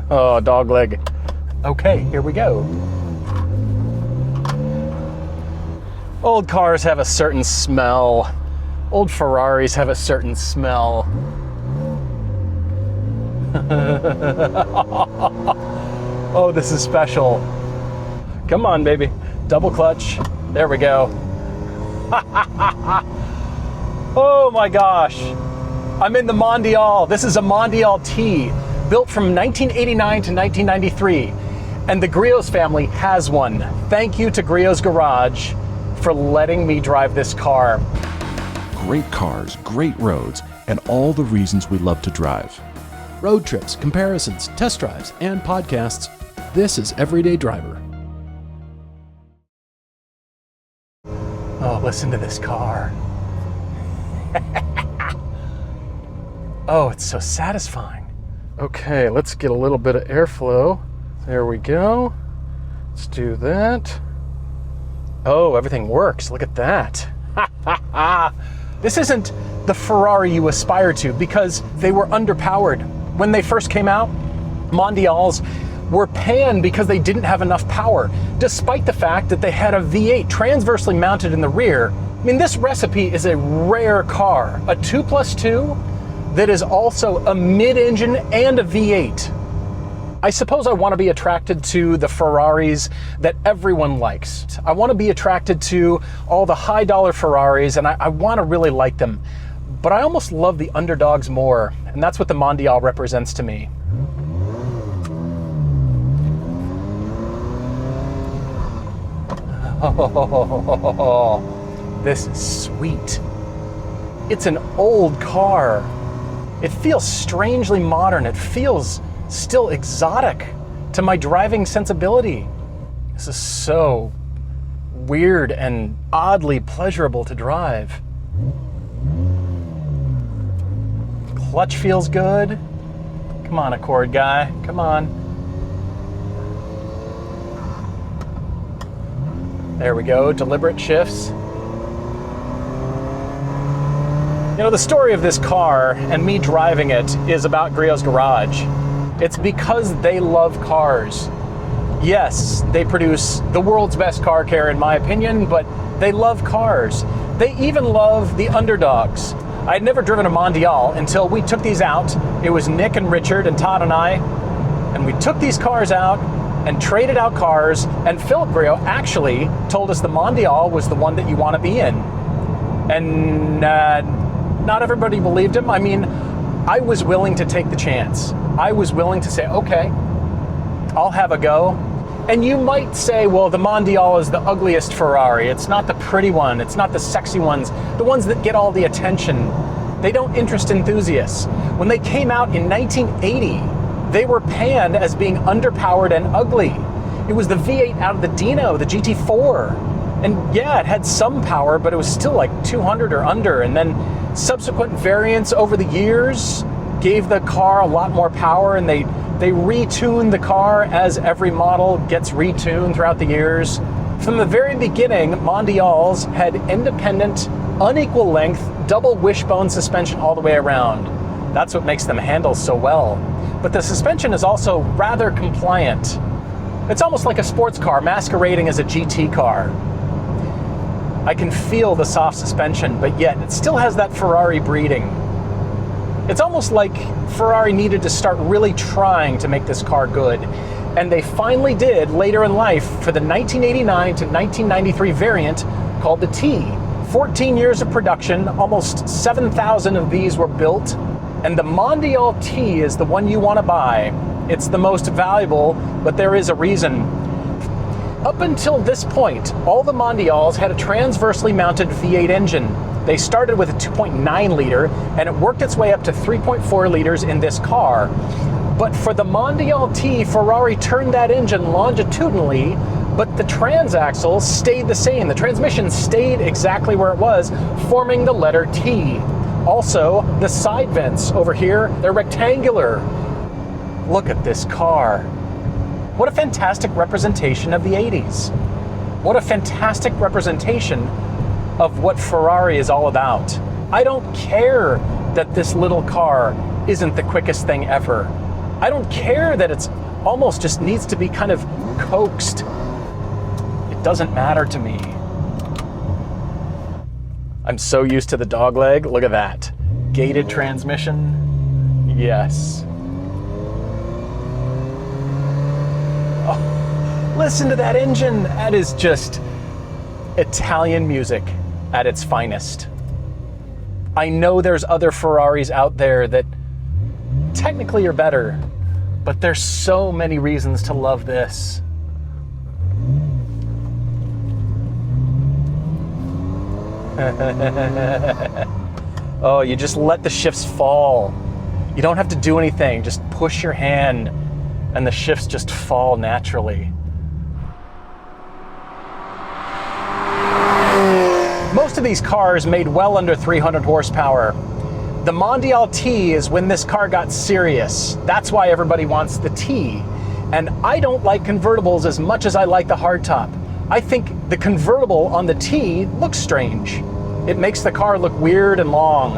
Oh, dog leg. Okay, here we go. Old cars have a certain smell. Old Ferraris have a certain smell. Oh, this is special. Come on, baby. Double clutch. There we go. Oh my gosh. I'm in the Mondial. This is a Mondal T, built from 1989 to 1993. And the Grio's family has one. Thank you to Grio's Garage for letting me drive this car. Great cars, great roads, and all the reasons we love to drive. Road trips, comparisons, test drives, and podcasts. This is Everyday Driver. Oh, listen to this car. Oh, it's so satisfying. Okay, let's get a little bit of airflow. There we go. Let's do that. Oh, everything works. Look at that. This isn't the Ferrari you aspire to because they were underpowered. When they first came out, Mondials were panned because they didn't have enough power, despite the fact that they had a V8 transversely mounted in the rear. I mean, this recipe is a rare car, a 2+2 that is also a mid-engine and a V8. I suppose I want to be attracted to the Ferraris that everyone likes. I want to be attracted to all the high-dollar Ferraris, and I want to really like them. But I almost love the underdogs more, and that's what the Mondial represents to me. Oh, this is sweet. It's an old car. It feels strangely modern. It feels still exotic to my driving sensibility. This is so weird and oddly pleasurable to drive. Clutch feels good. Come on, Accord guy, come on. There we go, deliberate shifts. You know, the story of this car and me driving it is about Grio's Garage. It's because they love cars. Yes, they produce the world's best car care in my opinion, but they love cars. They even love the underdogs. I had never driven a Mondial until we took these out. It was Nick and Richard and Todd and I, and we took these cars out and traded out cars, and Philip Grio actually told us the Mondial was the one that you want to be in. And not everybody believed him. I mean, I was willing to take the chance. I was willing to say, okay, I'll have a go. And you might say, well, the Mondial is the ugliest Ferrari. It's not the pretty one. It's not the sexy ones, the ones that get all the attention. They don't interest enthusiasts. When they came out in 1980, they were panned as being underpowered and ugly. It was the V8 out of the Dino, the GT4. And yeah, it had some power, but it was still like 200 or under. And then subsequent variants over the years gave the car a lot more power, and they retuned the car as every model gets retuned throughout the years. From the very beginning, Mondials had independent, unequal length, double wishbone suspension all the way around. That's what makes them handle so well. But the suspension is also rather compliant. It's almost like a sports car masquerading as a GT car. I can feel the soft suspension, but yet it still has that Ferrari breeding. It's almost like Ferrari needed to start really trying to make this car good. And they finally did later in life for the 1989 to 1993 variant called the T. 14 years of production, almost 7,000 of these were built. And the Mondal T is the one you want to buy. It's the most valuable, but there is a reason. Up until this point, all the Mondials had a transversely mounted V8 engine. They started with a 2.9 liter, and it worked its way up to 3.4 liters in this car. But for the Mondal T, Ferrari turned that engine longitudinally, but the transaxle stayed the same. The transmission stayed exactly where it was, forming the letter T. Also, the side vents over here, they're rectangular. Look at this car. What a fantastic representation of the 80s. What a fantastic representation of what Ferrari is all about. I don't care that this little car isn't the quickest thing ever. I don't care that it's almost just needs to be kind of coaxed. It doesn't matter to me. I'm so used to the dogleg. Look at that. Gated transmission. Yes. Oh, listen to that engine. That is just Italian music at its finest. I know there's other Ferraris out there that technically are better, but there's so many reasons to love this. Oh, you just let the shifts fall. You don't have to do anything. Just push your hand and the shifts just fall naturally. Most of these cars made well under 300 horsepower. The Mondal T is when this car got serious. That's why everybody wants the T. And I don't like convertibles as much as I like the hardtop. I think the convertible on the T looks strange. It makes the car look weird and long.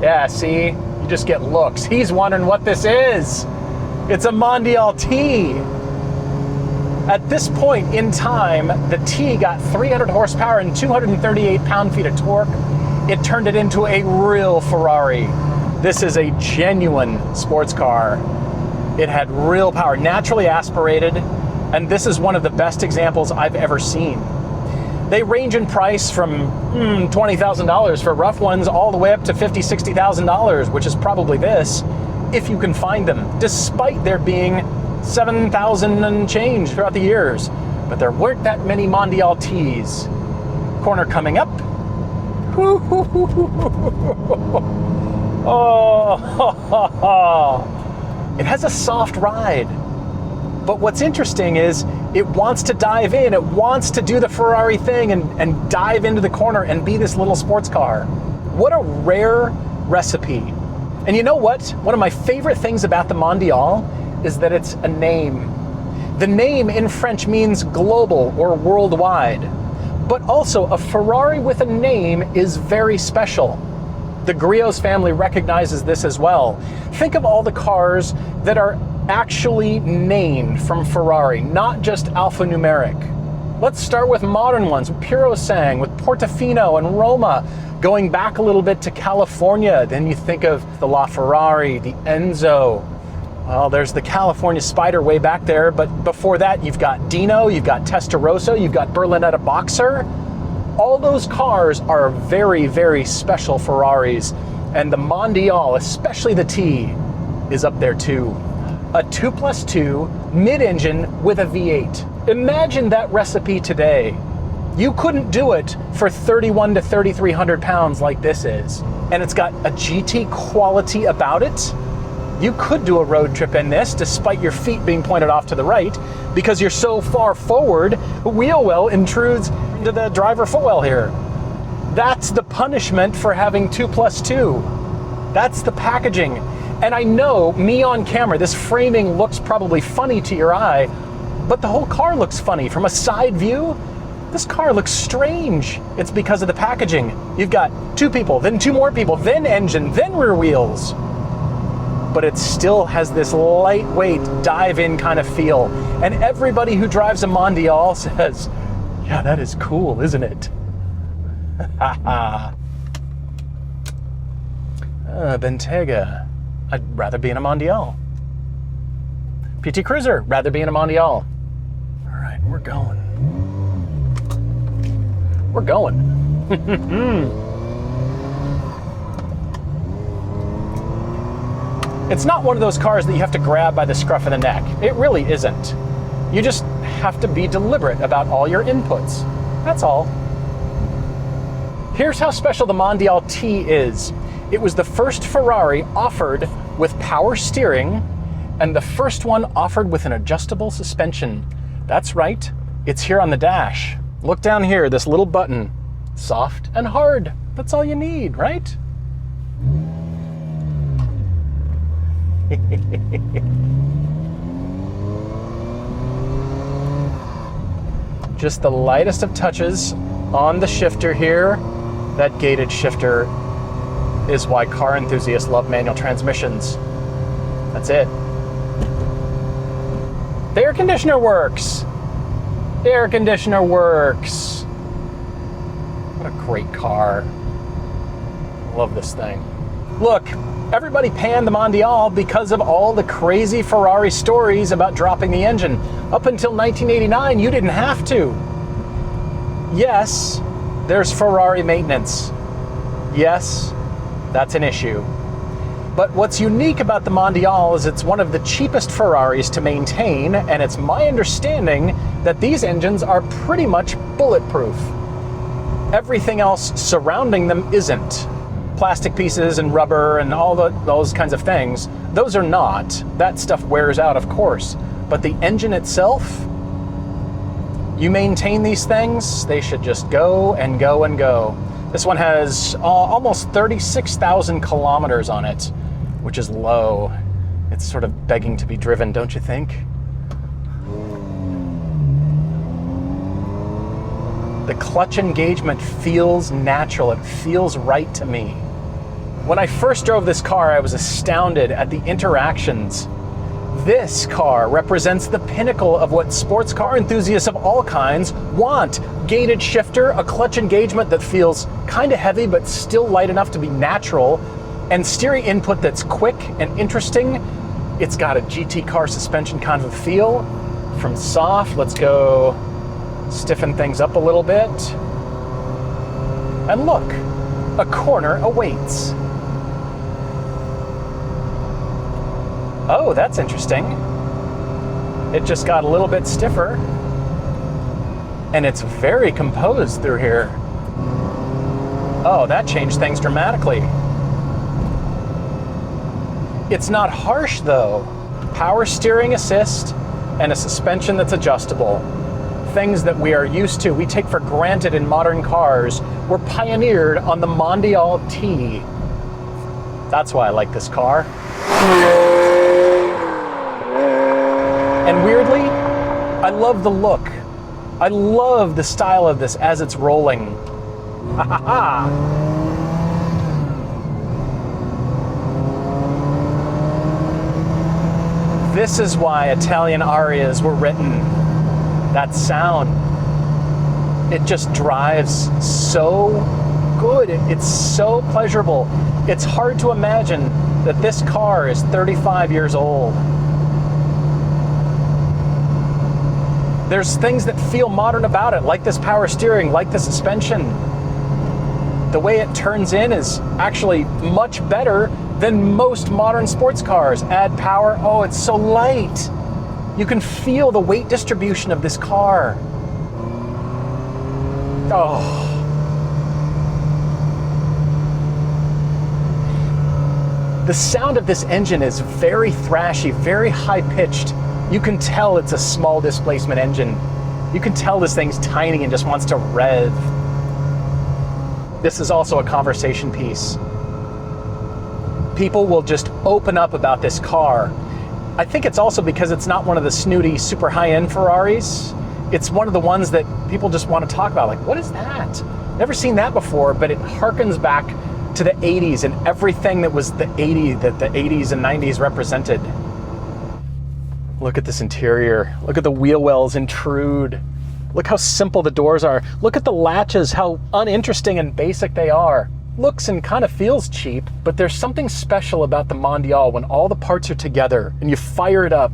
Yeah, see? You just get looks. He's wondering what this is. It's a Mondal T. At this point in time, the T got 300 horsepower and 238 pound-feet of torque. It turned it into a real Ferrari. This is a genuine sports car. It had real power, naturally aspirated, and this is one of the best examples I've ever seen. They range in price from $20,000 for rough ones all the way up to $50,000, $60,000, which is probably this, if you can find them, despite there being 7,000 and change throughout the years. But there weren't that many Mondal T's. Corner coming up. Oh, it has a soft ride. But what's interesting is it wants to dive in. It wants to do the Ferrari thing and dive into the corner and be this little sports car. What a rare recipe. And you know what? One of my favorite things about the Mondial is that it's a name. The name in French means global or worldwide. But also, a Ferrari with a name is very special. The Grio's family recognizes this as well. Think of all the cars that are actually named from Ferrari, not just alphanumeric. Let's start with modern ones, Purosangue, with Portofino and Roma. Going back a little bit to California, then you think of the LaFerrari, the Enzo. Well, there's the California Spider way back there, but before that, you've got Dino, you've got Testarossa, you've got Berlinetta Boxer. All those cars are very, very special Ferraris, and the Mondial, especially the T, is up there too. A 2+2 mid-engine with a V8. Imagine that recipe today. You couldn't do it for 3,100 to 3,300 pounds like this is. And it's got a GT quality about it. You could do a road trip in this despite your feet being pointed off to the right because you're so far forward, wheel well intrudes into the driver footwell here. That's the punishment for having 2+2. That's the packaging. And I know, me on camera, this framing looks probably funny to your eye, but the whole car looks funny. From a side view, this car looks strange. It's because of the packaging. You've got two people, then two more people, then engine, then rear wheels. But it still has this lightweight, dive-in kind of feel. And everybody who drives a Mondial says, yeah, that is cool, isn't it? Bentayga. I'd rather be in a Mondial. PT Cruiser, rather be in a Mondial. All right, we're going. We're going. It's not one of those cars that you have to grab by the scruff of the neck. It really isn't. You just have to be deliberate about all your inputs. That's all. Here's how special the Mondal T is. It was the first Ferrari offered with power steering and the first one offered with an adjustable suspension. That's right, it's here on the dash. Look down here, this little button. Soft and hard, that's all you need, right? Just the lightest of touches on the shifter here. That gated shifter is why car enthusiasts love manual transmissions. That's it. The air conditioner works. The air conditioner works. What a great car. Love this thing. Look, everybody panned the Mondial because of all the crazy Ferrari stories about dropping the engine. Up until 1989, you didn't have to. Yes, there's Ferrari maintenance. Yes, that's an issue. But what's unique about the Mondial is it's one of the cheapest Ferraris to maintain, and it's my understanding that these engines are pretty much bulletproof. Everything else surrounding them isn't. Plastic pieces and rubber and all those kinds of things, those are not. That stuff wears out, of course. But the engine itself, you maintain these things, they should just go and go and go. This one has almost 36,000 kilometers on it, which is low. It's sort of begging to be driven, don't you think? The clutch engagement feels natural. It feels right to me. When I first drove this car, I was astounded at the interactions. This car represents the pinnacle of what sports car enthusiasts of all kinds want. Gated shifter, a clutch engagement that feels kind of heavy but still light enough to be natural, and steering input that's quick and interesting. It's got a GT car suspension kind of a feel. From soft, let's go stiffen things up a little bit. And look, a corner awaits. Oh, that's interesting. It just got a little bit stiffer. And it's very composed through here. Oh, that changed things dramatically. It's not harsh though. Power steering assist and a suspension that's adjustable. Things that we are used to, we take for granted in modern cars, were pioneered on the Mondal T. That's why I like this car. And weirdly, I love the look. I love the style of this as it's rolling. Ha ha ha! This is why Italian arias were written. That sound. It just drives so good. It's so pleasurable. It's hard to imagine that this car is 35 years old. There's things that feel modern about it, like this power steering, like the suspension. The way it turns in is actually much better than most modern sports cars. Add power, oh, it's so light. You can feel the weight distribution of this car. Oh. The sound of this engine is very thrashy, very high-pitched. You can tell it's a small displacement engine. You can tell this thing's tiny and just wants to rev. This is also a conversation piece. People will just open up about this car. I think it's also because it's not one of the snooty, super high-end Ferraris. It's one of the ones that people just want to talk about. Like, what is that? Never seen that before, but it harkens back to the 80s and everything that was the 80s, that the 80s and 90s represented. Look at this interior. Look at the wheel wells intrude. Look how simple the doors are. Look at the latches, how uninteresting and basic they are. Looks and kind of feels cheap, but there's something special about the Mondial when all the parts are together and you fire it up.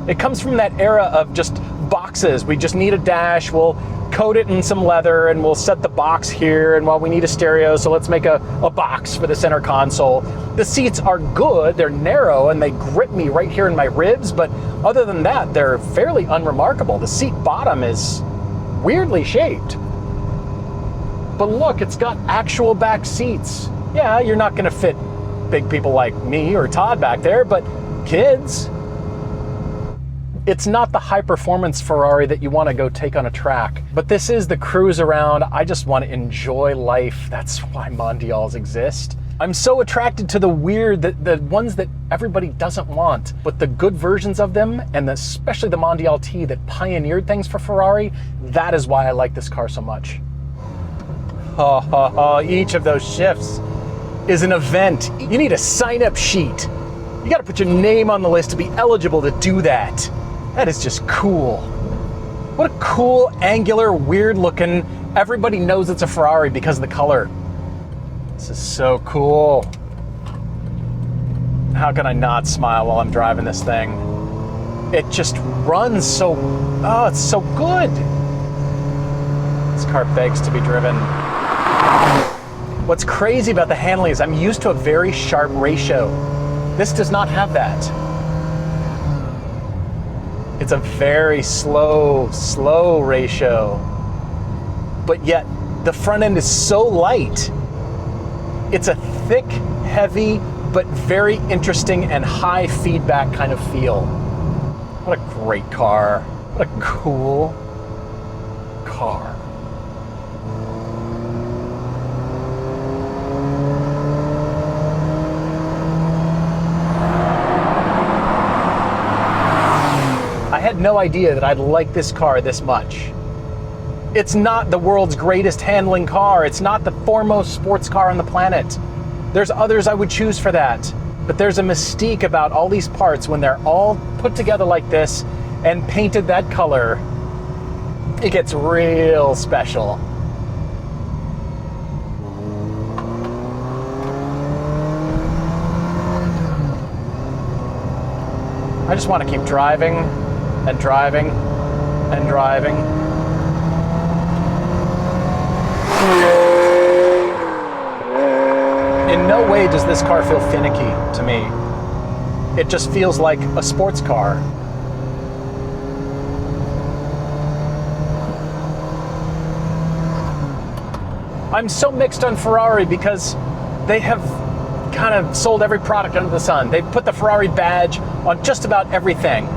It comes from that era of just boxes. We just need a dash, we'll coat it in some leather and we'll set the box here, and well, we need a stereo, so let's make a box for the center console. The seats are good, they're narrow and they grip me right here in my ribs, but other than that, they're fairly unremarkable. The seat bottom is weirdly shaped. But look, it's got actual back seats. Yeah, you're not gonna fit big people like me or Todd back there, but kids. It's not the high performance Ferrari that you wanna go take on a track, but this is the cruise around. I just wanna enjoy life. That's why Mondials exist. I'm so attracted to the weird, the ones that everybody doesn't want, but the good versions of them, and especially the Mondal T that pioneered things for Ferrari, that is why I like this car so much. Each of those shifts. is an event. You need a sign-up sheet. You gotta put your name on the list to be eligible to do that. That is just cool. What a cool, angular, weird-looking, everybody knows it's a Ferrari because of the color. This is so cool. How can I not smile while I'm driving this thing? It just runs so, oh, it's so good. This car begs to be driven. What's crazy about the handling is I'm used to a very sharp ratio. This does not have that. It's a very slow ratio. But yet, the front end is so light. It's a thick, heavy, but very interesting and high feedback kind of feel. What a great car. What a cool car. I had no idea that I'd like this car this much. It's not the world's greatest handling car. It's not the foremost sports car on the planet. There's others I would choose for that. But there's a mystique about all these parts when they're all put together like this and painted that color. It gets real special. I just want to keep driving and driving and driving. In no way does this car feel finicky to me. It just feels like a sports car. I'm so mixed on Ferrari because they have kind of sold every product under the sun. They've put the Ferrari badge on just about everything.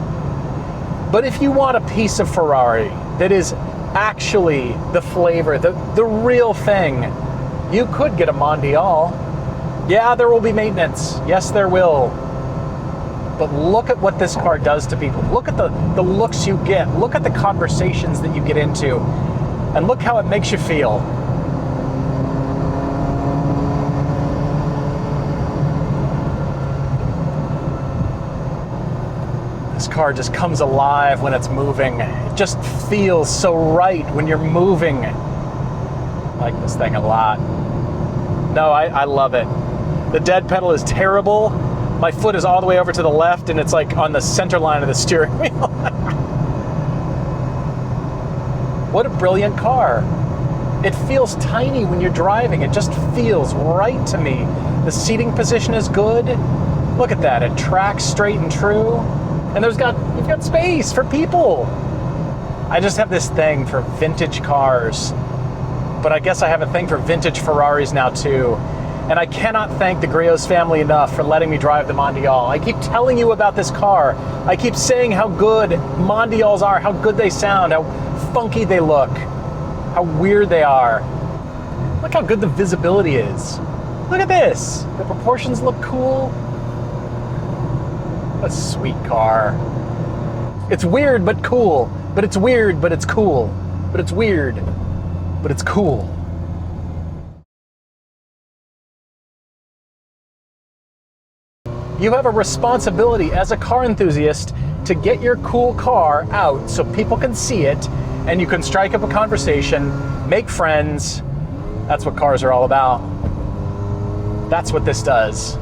But if you want a piece of Ferrari that is actually the flavor, the real thing, you could get a Mondial. Yeah, there will be maintenance. Yes, there will. But look at what this car does to people. Look at the looks you get. Look at the conversations that you get into. And look how it makes you feel. This car just comes alive when it's moving. It just feels so right when you're moving. I like this thing a lot. No, I love it. The dead pedal is terrible. My foot is all the way over to the left and it's like on the center line of the steering wheel. What a brilliant car. It feels tiny when you're driving. It just feels right to me. The seating position is good. Look at that. It tracks straight and true. And you've got space for people. I just have this thing for vintage cars. But I guess I have a thing for vintage Ferraris now too. And I cannot thank the Grio's family enough for letting me drive the Mondial. I keep telling you about this car. I keep saying how good Mondials are, how good they sound, how funky they look, how weird they are. Look how good the visibility is. Look at this. The proportions look cool. A sweet car. It's weird but cool. But it's weird but it's cool. But it's weird but it's cool. You have a responsibility as a car enthusiast to get your cool car out so people can see it and you can strike up a conversation, make friends. That's what cars are all about. That's what this does.